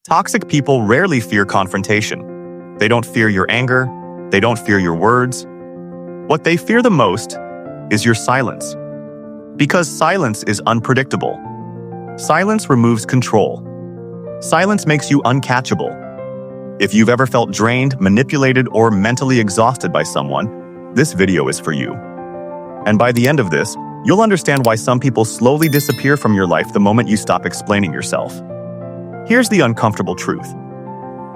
Toxic people rarely fear confrontation. They don't fear your anger. They don't fear your words. What they fear the most is your silence. Because silence is unpredictable. Silence removes control. Silence makes you uncatchable. If you've ever felt drained, manipulated, or mentally exhausted by someone, this video is for you. And by the end of this, you'll understand why some people slowly disappear from your life the moment you stop explaining yourself. Here's the uncomfortable truth.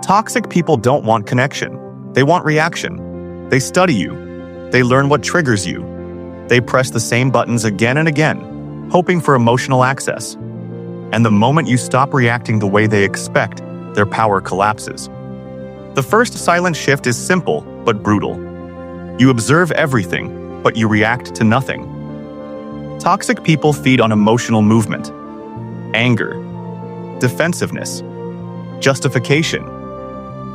Toxic people don't want connection. They want reaction. They study you. They learn what triggers you. They press the same buttons again and again, hoping for emotional access. And the moment you stop reacting the way they expect, their power collapses. The first silent shift is simple but brutal. You observe everything, but you react to nothing. Toxic people feed on emotional movement, anger, defensiveness, justification,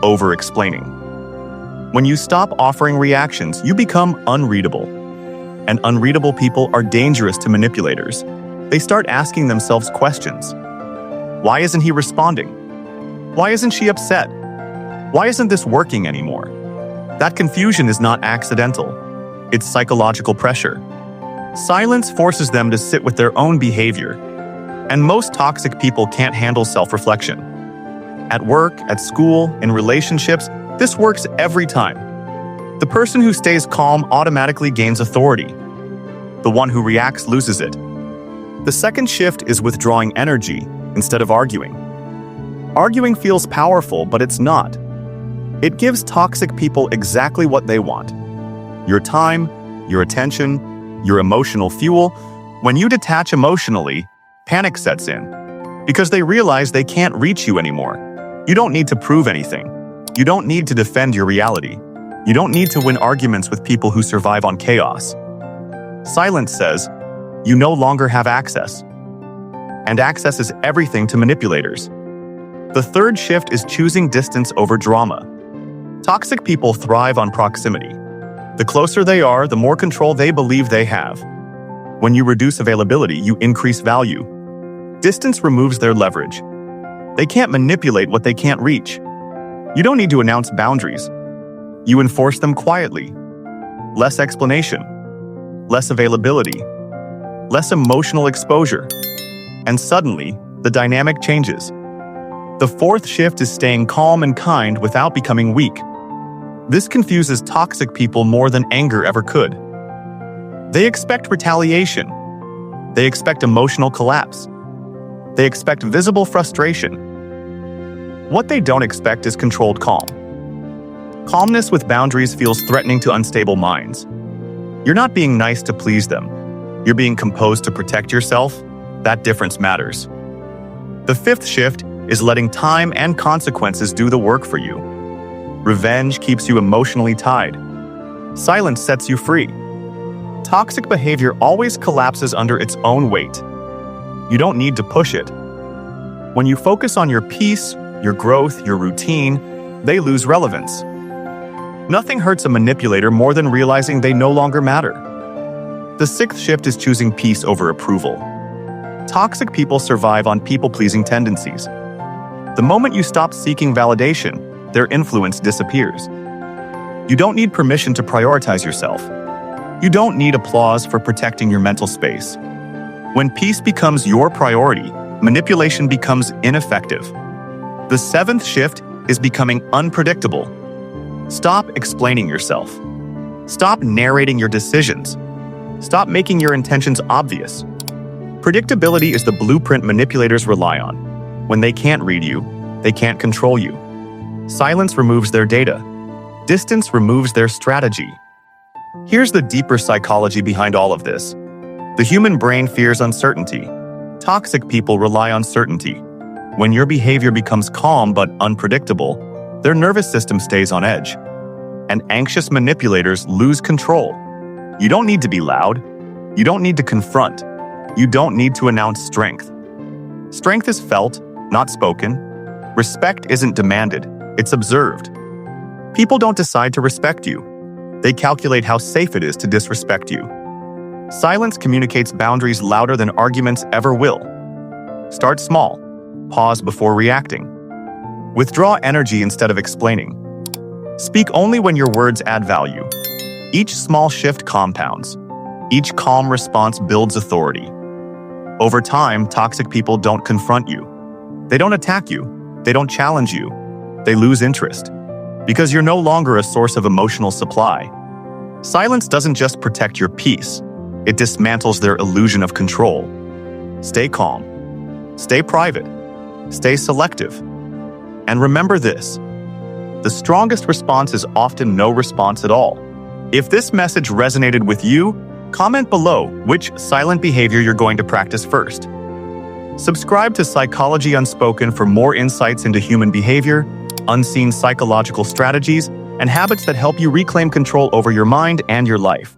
over-explaining. When you stop offering reactions, you become unreadable. And unreadable people are dangerous to manipulators. They start asking themselves questions. Why isn't he responding? Why isn't she upset? Why isn't this working anymore? That confusion is not accidental. It's psychological pressure. Silence forces them to sit with their own behavior. And most toxic people can't handle self-reflection. At work, at school, in relationships, this works every time. The person who stays calm automatically gains authority. The one who reacts loses it. The second shift is withdrawing energy instead of arguing. Arguing feels powerful, but it's not. It gives toxic people exactly what they want. Your time, your attention, your emotional fuel. When you detach emotionally, panic sets in. Because they realize they can't reach you anymore. You don't need to prove anything. You don't need to defend your reality. You don't need to win arguments with people who survive on chaos. Silence says, you no longer have access. And access is everything to manipulators. The third shift is choosing distance over drama. Toxic people thrive on proximity. The closer they are, the more control they believe they have. When you reduce availability, you increase value. Distance removes their leverage. They can't manipulate what they can't reach. You don't need to announce boundaries. You enforce them quietly. Less explanation. Less availability. Less emotional exposure. And suddenly, the dynamic changes. The fourth shift is staying calm and kind without becoming weak. This confuses toxic people more than anger ever could. They expect retaliation. They expect emotional collapse. They expect visible frustration. What they don't expect is controlled calm. Calmness with boundaries feels threatening to unstable minds. You're not being nice to please them. You're being composed to protect yourself. That difference matters. The fifth shift is letting time and consequences do the work for you. Revenge keeps you emotionally tied. Silence sets you free. Toxic behavior always collapses under its own weight. You don't need to push it. When you focus on your peace, your growth, your routine, they lose relevance. Nothing hurts a manipulator more than realizing they no longer matter. The sixth shift is choosing peace over approval. Toxic people survive on people-pleasing tendencies. The moment you stop seeking validation, their influence disappears. You don't need permission to prioritize yourself. You don't need applause for protecting your mental space. When peace becomes your priority, manipulation becomes ineffective. The seventh shift is becoming unpredictable. Stop explaining yourself. Stop narrating your decisions. Stop making your intentions obvious. Predictability is the blueprint manipulators rely on. When they can't read you, they can't control you. Silence removes their data. Distance removes their strategy. Here's the deeper psychology behind all of this. The human brain fears uncertainty. Toxic people rely on certainty. When your behavior becomes calm but unpredictable, their nervous system stays on edge. And anxious manipulators lose control. You don't need to be loud. You don't need to confront. You don't need to announce strength. Strength is felt, not spoken. Respect isn't demanded, it's observed. People don't decide to respect you. They calculate how safe it is to disrespect you. Silence communicates boundaries louder than arguments ever will. Start small. Pause before reacting. Withdraw energy instead of explaining. Speak only when your words add value. Each small shift compounds. Each calm response builds authority. Over time, toxic people don't confront you. They don't attack you. They don't challenge you. They lose interest. Because you're no longer a source of emotional supply. Silence doesn't just protect your peace. It dismantles their illusion of control. Stay calm. Stay private. Stay selective. And remember this: the strongest response is often no response at all. If this message resonated with you, comment below which silent behavior you're going to practice first. Subscribe to Psychology Unspoken for more insights into human behavior, unseen psychological strategies, and habits that help you reclaim control over your mind and your life.